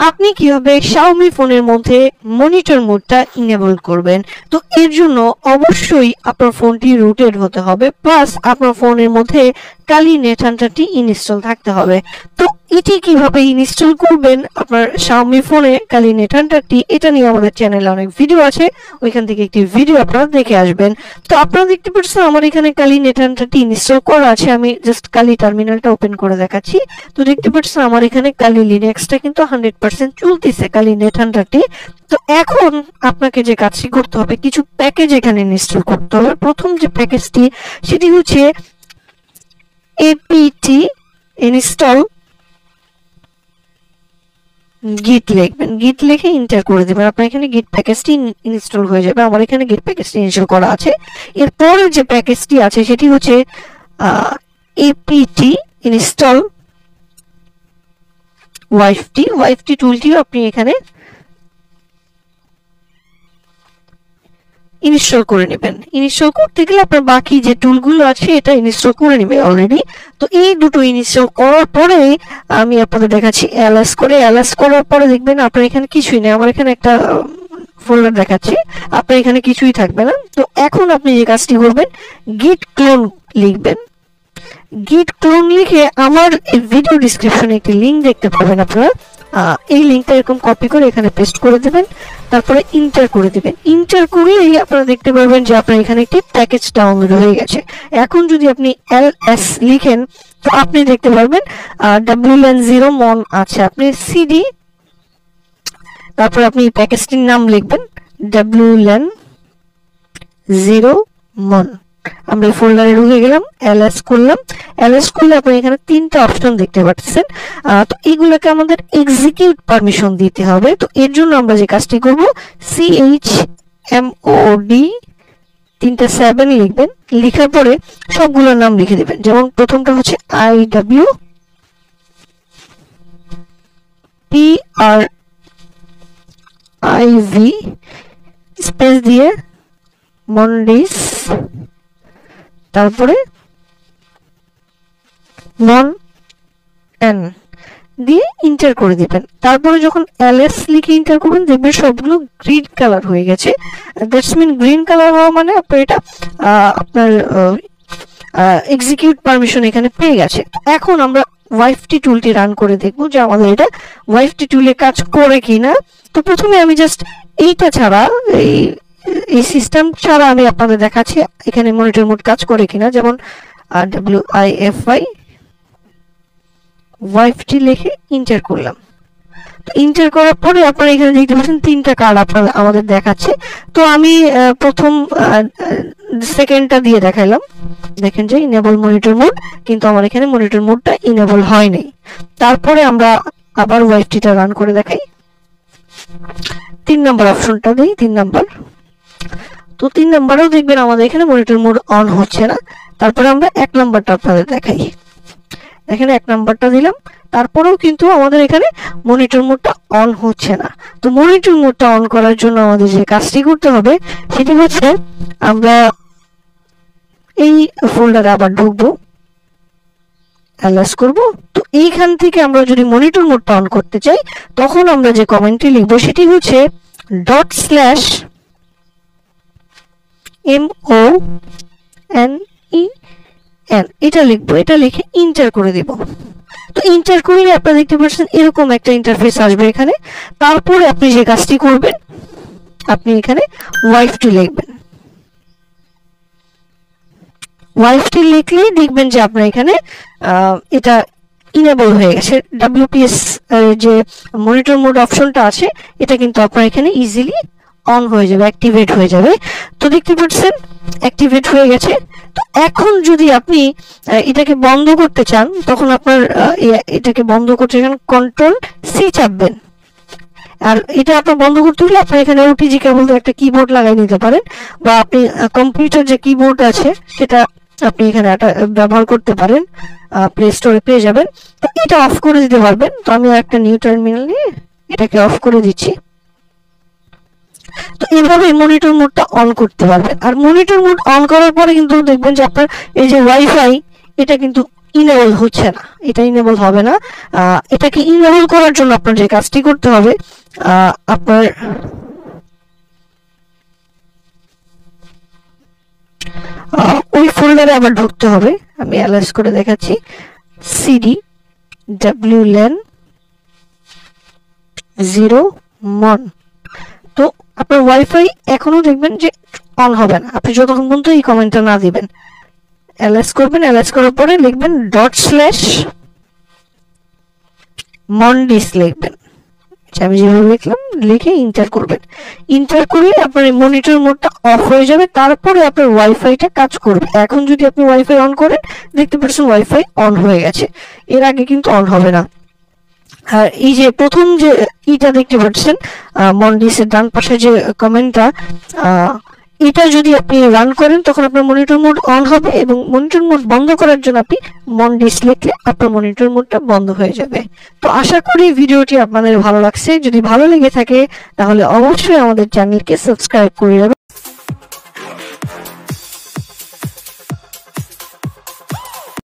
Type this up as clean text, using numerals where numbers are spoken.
আপনি কিভাবে Xiaomi ফোনের মধ্যে মনিটর মোডটা ইনেবল করবেন? তো এর জন্য অবশ্যই আপনার ফোনটি রুটেড হতে হবে, প্লাস আপনার ফোনের মধ্যে Kali Net Hunter-টি ইনস্টল থাকতে হবে। তো এটি কিভাবে ইনস্টল করবেন আপনার Xiaomi ফোনে Kali Net Hunter-টি, এটা নিয়ে আমাদের চ্যানেলে অনেক ভিডিও আছে, ওইখান থেকে একটি ভিডিও আপনারা দেখে আসবেন। তো আপনারা দেখতে পাচ্ছেন আমার এখানে Kali Net Hunter-টি ইনস্টল করা আছে। আমি জাস্ট Kali টার্মিনালটা ওপেন করে দেখাচ্ছি। তো দেখতে পাচ্ছেন আমার এখানে Kali Linux-টা কিন্তু 100% চলতেছে, Kali Net Hunter-টি। তো এখন আপনাকে যে কাজটি করতে হবে, কিছু প্যাকেজ এখানে ইনস্টল করতে হবে। প্রথম যে প্যাকেজটি সেটি হচ্ছে apt install git লিখবেন, git লিখে এন্টার করে দিবেন। আপনার এখানে git প্যাকেজটি ইনস্টল হয়ে যাবে। আমার এখানে git প্যাকেজটি ইনস্টল করা আছে। এরপরে যে প্যাকেজটি আছে সেটি হচ্ছে apt install wifi টুলটিও আপনি এখানে ইনস্টল করে নেবেন। ইনস্টল করতে গেলে আপনার বাকি যে টুলগুলো আছে এটা ইনস্টল করে নেবে অলরেডি। তো এই দুটো ইনস্টল করার পরে আমি আপনাদের দেখাচ্ছি ls করার পরে দেখবেন আপনার এখানে কিছুই নেই। আমার এখানে একটা ফোল্ডার দেখাচ্ছি, আপনার এখানে কিছুই থাকবে না। তো এখন আপনি যে কাজটি করবেন, git clone লিখবেন। git clone লিখে আমার ভিডিও ডেসক্রিপশনে একটি লিংক দেখতে পাবেন আপনারা। এই লিংকটা এরকম কপি করে এখানে পেস্ট করে দেবেন, তারপরে ইন্টার করে দেবেন। ইন্টার করলেই আপনারা দেখতে পারবেন যে আপনার এখানে একটি প্যাকেজ ডাউনলোড হয়ে গেছে। এখন যদি আপনি ls লিখেন তো আপনি দেখতে পারবেন wlan 0 mon আছে। আপনি cd তারপর আপনি প্যাকেজটির নাম লিখবেন wlan 0 mon। আমরা ফোল্ডারে ঢুকে গেলাম, ls করলাম। ls করলে আপনি এখানে তিনটা অপশন দেখতে পাচ্ছেন। তো এগুলোকে আমাদের এক্সিকিউট পারমিশন দিতে হবে। তো এর জন্য আমরা যে কাজটি করব, chmod 7 লিখবেন। লেখার পরে সবগুলোর নাম লিখে দিবেন। যেমন প্রথমটা হচ্ছে iwpriv স্পেস দিয়ে মন্ডিস, তারপরে মন এন দিয়ে ইন্টার করে দিবেন। তারপরে যখন ls লিখে ইন্টার করবেন দেখবেন সবগুলো গ্রিন কালার হয়ে গেছে। দ্যাটস মিন গ্রিন কালার হওয়া মানে আপনার এটা আপনার এক্সিকিউট পারমিশন এখানে পেয়ে গেছে। এখন আমরা ওয়াইফটি টুলটি রান করে দেখবো যে আমাদের এটা ওয়াইফটি টুলে কাজ করে কিনা। তো প্রথমে আমি জাস্ট এইটা ছাড়া এই সিস্টেম ছাড়া আমি আপনাদের দেখাচ্ছি এখানে মনিটর মোড কাজ করে কিনা। যেমন wifi ওয়াইফটি লিখে ইন্টার করলাম। তো ইন্টার করার পরে আপনারা এখানে দেখতে পাচ্ছেন তিনটা কার্ড আপনাদের আমাদের দেখাচ্ছে। তো আমি প্রথম সেকেন্ডটা দিয়ে দেখাইলাম, দেখেন যে ইনেবল মনিটর মোড, কিন্তু আমার এখানে মনিটর মোডটা ইনেবল হয় নাই। তারপরে আমরা আবার ওয়াইফটিটা রান করে দেখাই। 3 নম্বর অপশনটা দিই, 3 নাম্বার। তো 3 নাম্বারেও দেখবেন আমাদের এখানে মনিটর মোড অন হচ্ছে না। তারপরে আমরা 1 নাম্বারটা আপনাদের দেখাই। দেখেন 1 নাম্বারটা দিলাম, তারপরেও কিন্তু আমাদের এখানে মনিটর মোডটা অন হচ্ছে না। তো মনিটর মোডটা অন করার জন্য আমাদের যে কাজটি করতে হবে সেটি হচ্ছে আমরা এই ফোল্ডারে আবার ঢুকবো, ls করব। তো এইখান থেকে আমরা যদি মনিটর মোডটা অন করতে চাই তখন আমরা যে কমেন্টটি লিখবো সেটি হচ্ছে ./mon এটা লিখবো। এটা লিখে ইন্টার করে দেব। তো ইন্টার করলে আপনারা দেখতে পাচ্ছেন এরকম একটা ইন্টারফেস আসবে এখানে। তারপরে আপনি যে কাজটি করবেন, আপনি এখানে ওয়াইফটি লিখবেন। ওয়াইফটি লিখলেই দেখবেন যে আপনার এখানে এটা ইনেবল হয়ে গেছে। WPS যে মনিটর মোড অপশনটা আছে এটা কিন্তু আপনার এখানে ইজিলি অন হয়ে যাবে, অ্যাক্টিভেট হয়ে যাবে। তো দেখতে পাচ্ছেন অ্যাক্টিভেট হয়ে গেছে। তো এখন যদি আপনি এটাকে বন্ধ করতে চান তখন আপনার এটাকে বন্ধ করতে চান Ctrl+C চাপবেন। আর এটা আপনার বন্ধ করতে হলে আপনি এখানে OTG কেবল একটা কিবোর্ড লাগাই নিতে পারেন, বা আপনি কম্পিউটার যে কিবোর্ড আছে সেটা আপনি এখানে ব্যবহার করতে পারেন, প্লে স্টোরে পেয়ে যাবেন। তো এটা অফ করে দিতে পারবেন। তো আমি একটা নিউ টার্মিনাল নিয়ে এটাকে অফ করে দিচ্ছি। তো এইভাবে মনিটর মোডটা অন করতে পারবেন। আর মনিটর মোড অন করার পরে কিন্তু দেখবেন যে আপনার এই যে ওয়াইফাই এটা কিন্তু ইনেবল হচ্ছে না, এটা ইনেবল হবে না। এটাকে ইনেবল করার জন্য আপনার যে কাজটি করতে হবে, আপনার ওই ফোল্ডারে আবার ঢুকতে হবে। আমি অ্যালাইস করে দেখাচ্ছি, সিডি wlan 0mon। তো আপনার ওয়াইফাই এখনো দেখবেন যে অন হবে না, আপনি যতক্ষণ পর্যন্ত এই কমেন্টটা না দিবেন। অ্যালাইস করবেন, অ্যালাইস করার পরে লিখবেন ./mondis লিখবেন, আমি যেভাবে লিখলাম, লিখে ইন্টার করবেন। ইন্টার করলে আপনার মনিটর মোডটা অফ হয়ে যাবে, তারপরে আপনার ওয়াইফাইটা কাজ করবে। এখন যদি আপনি ওয়াইফাই অন করেন, দেখতে পাচ্ছেন ওয়াইফাই অন হয়ে গেছে, এর আগে কিন্তু অন হবে না। আর এই যে প্রথম যে ইটা দেখতে পাচ্ছেন মন্ডিসের ডান পাশে যে কমেন্টটা, এটা যদি আপনি রান করেন তখন আপনার মনিটর মোড অন হবে, এবং মনিটর মোড বন্ধ করার জন্য আপনি মন্ডিস লিখলে আপনার মনিটর মোডটা বন্ধ হয়ে যাবে। তো আশা করি ভিডিওটি আপনাদের ভালো লাগছে। যদি ভালো লেগে থাকে তাহলে অবশ্যই আমাদের চ্যানেলকে সাবস্ক্রাইব করে রাখবেন।